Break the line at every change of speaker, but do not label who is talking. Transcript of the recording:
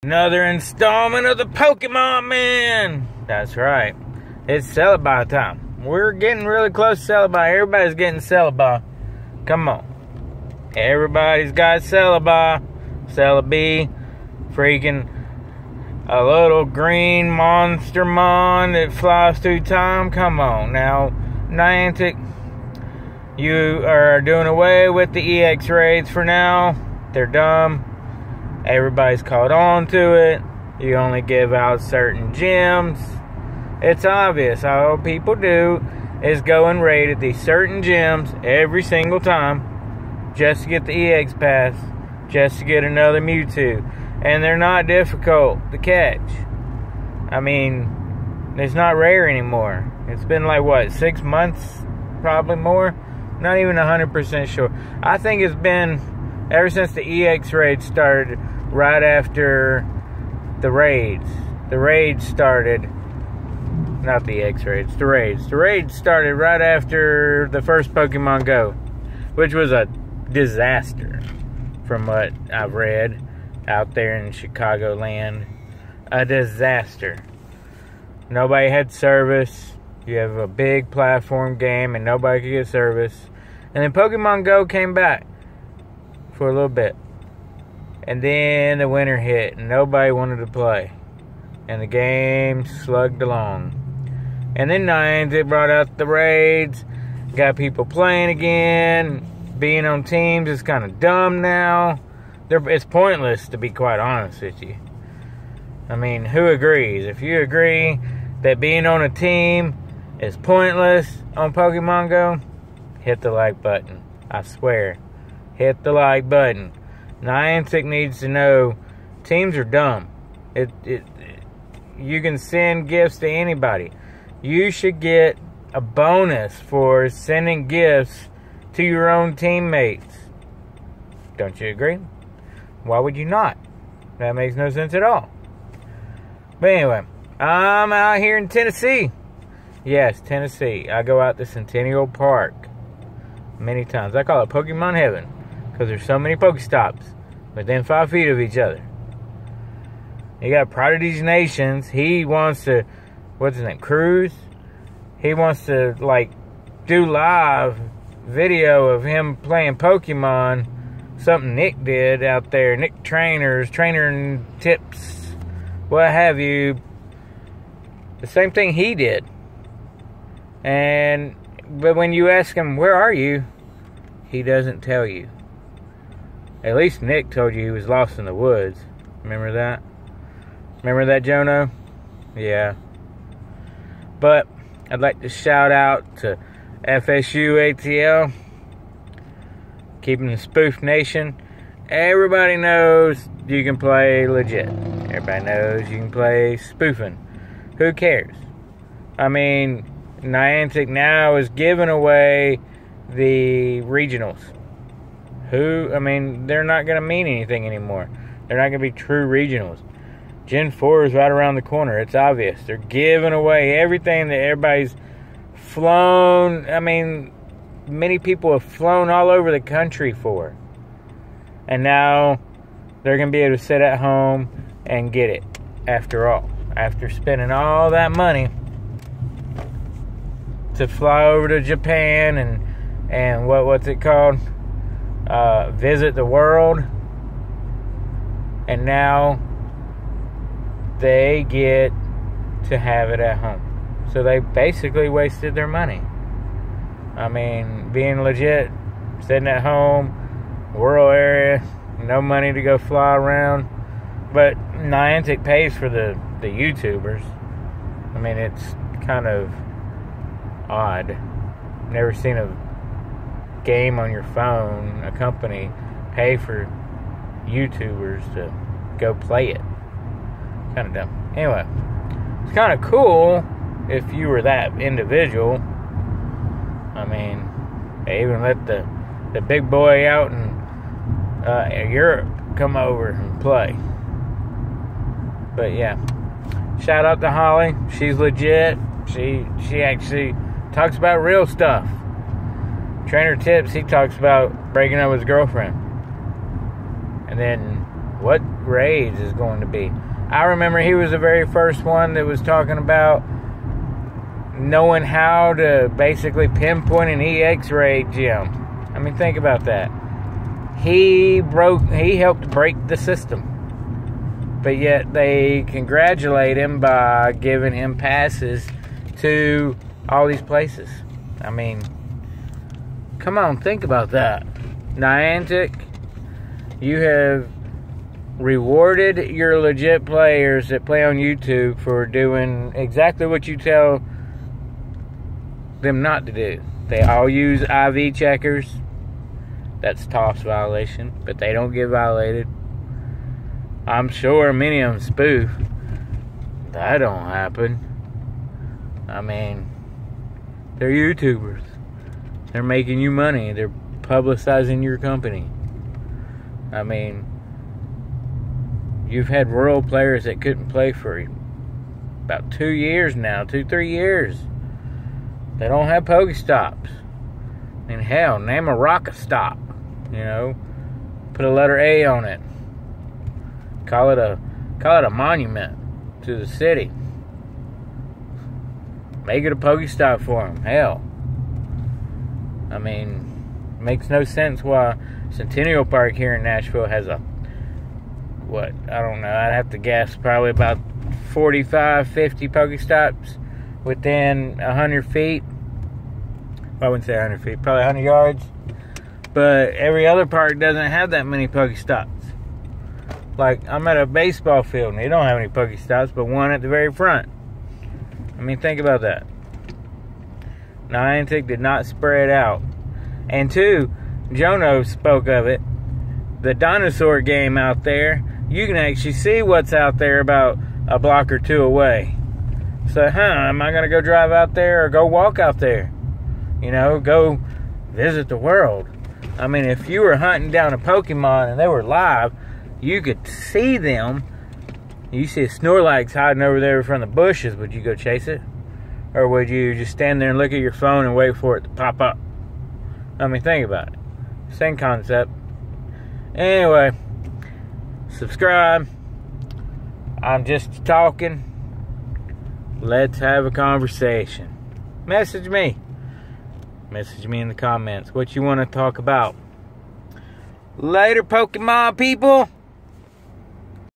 Another installment of the Pokemon Man! That's right. It's Celebi time. We're getting really close to Celebi. Everybody's getting Celebi. Come on. Everybody's got Celebi. Celebi. Freaking a little green monster mon that flies through time. Come on. Now, Niantic, you are doing away with the EX raids for now. They're dumb. Everybody's caught on to it. You only give out certain gems. It's obvious. All people do is go and raid at these certain gems every single time just to get the EX pass, just to get another Mewtwo. And they're not difficult to catch. I mean, it's not rare anymore. It's been like, what, 6 months? Probably more? Not even 100% sure. I think it's been ever since the EX raid started, right after the raids. The raids started, not the EX raids, the raids. The raids started right after the first Pokemon Go, which was a disaster from what I've read out there in Chicagoland. A disaster. Nobody had service. You have a big platform game and nobody could get service. And then Pokemon Go came back for a little bit. And then the winter hit and nobody wanted to play. And the game slugged along. And then Niantic brought out the raids. Got people playing again. Being on teams is kind of dumb now. It's pointless, to be quite honest with you. I mean, who agrees? If you agree that being on a team is pointless on Pokemon Go, hit the like button. I swear. Hit the like button. Niantic needs to know teams are dumb. You can send gifts to anybody. You should get a bonus for sending gifts to your own teammates. Don't you agree? Why would you not? That makes no sense at all. But anyway, I'm out here in Tennessee. Yes, Tennessee. I go out to Centennial Park many times. I call it Pokemon Heaven because there's so many Pokestops within 5 feet of each other. You got Prodigy's Nations. He wants to, what's his name, Cruz? He wants to, like, do live video of him playing Pokemon. Something Nick did out there. Nick Trainers, trainer tips, what have you. The same thing he did. But when you ask him, where are you? He doesn't tell you. At least Nick told you he was lost in the woods. Remember that? Remember that, Jono? Yeah. But I'd like to shout out to FSU ATL. Keeping the Spoof Nation. Everybody knows you can play legit. Everybody knows you can play spoofing. Who cares? I mean, Niantic now is giving away the regionals. I mean, they're not going to mean anything anymore. They're not going to be true regionals. Gen 4 is right around the corner. It's obvious. They're giving away everything that everybody's flown. I mean, many people have flown all over the country for. And now they're going to be able to sit at home and get it. After all. After spending all that money to fly over to Japan and what's it called? Visit the world. And now they get to have it at home. So they basically wasted their money. I mean, being legit, sitting at home, rural area, no money to go fly around. But Niantic pays for the YouTubers. I mean, it's kind of odd. Never seen a game on your phone, a company, pay for YouTubers to go play it. Kind of dumb. Anyway, it's kind of cool if you were that individual. I mean, they even let the big boy out in Europe come over and play. But yeah, shout out to Holly. She's legit. She actually talks about real stuff. Trainer tips. He talks about breaking up with his girlfriend, and then what raids is going to be. I remember he was the very first one that was talking about knowing how to basically pinpoint an EX raid gem. I mean, think about that. He helped break the system. But yet they congratulate him by giving him passes to all these places. I mean, come on, think about that. Niantic, you have rewarded your legit players that play on YouTube for doing exactly what you tell them not to do. They all use IV checkers. That's TOS violation, but they don't get violated. I'm sure many of them spoof. That don't happen. I mean, they're YouTubers. They're making you money. They're publicizing your company. I mean, you've had rural players that couldn't play for about 2 years now, 2-3 years. They don't have Pokestops. I mean, hell, name a Rocket Stop. You know, put a letter A on it. Call it a monument to the city. Make it a Pokestop for them. Hell, I mean, it makes no sense why Centennial Park here in Nashville has a, what, I don't know, I'd have to guess, probably about 45, 50 Pokestops within 100 feet. I wouldn't say 100 feet, probably 100 yards. But every other park doesn't have that many Pokestops. Like, I'm at a baseball field and they don't have any Pokestops, but one at the very front. I mean, think about that. Niantic did not spread out. And two, Jono spoke of it. The dinosaur game out there, you can actually see what's out there about a block or two away. So, am I going to go drive out there or go walk out there? You know, go visit the world. I mean, if you were hunting down a Pokemon and they were live, you could see them. You see a Snorlax hiding over there from the bushes. Would you go chase it? Or would you just stand there and look at your phone and wait for it to pop up? I mean, think about it. Same concept. Anyway, subscribe. I'm just talking. Let's have a conversation. Message me. Message me in the comments what you want to talk about. Later, Pokemon people.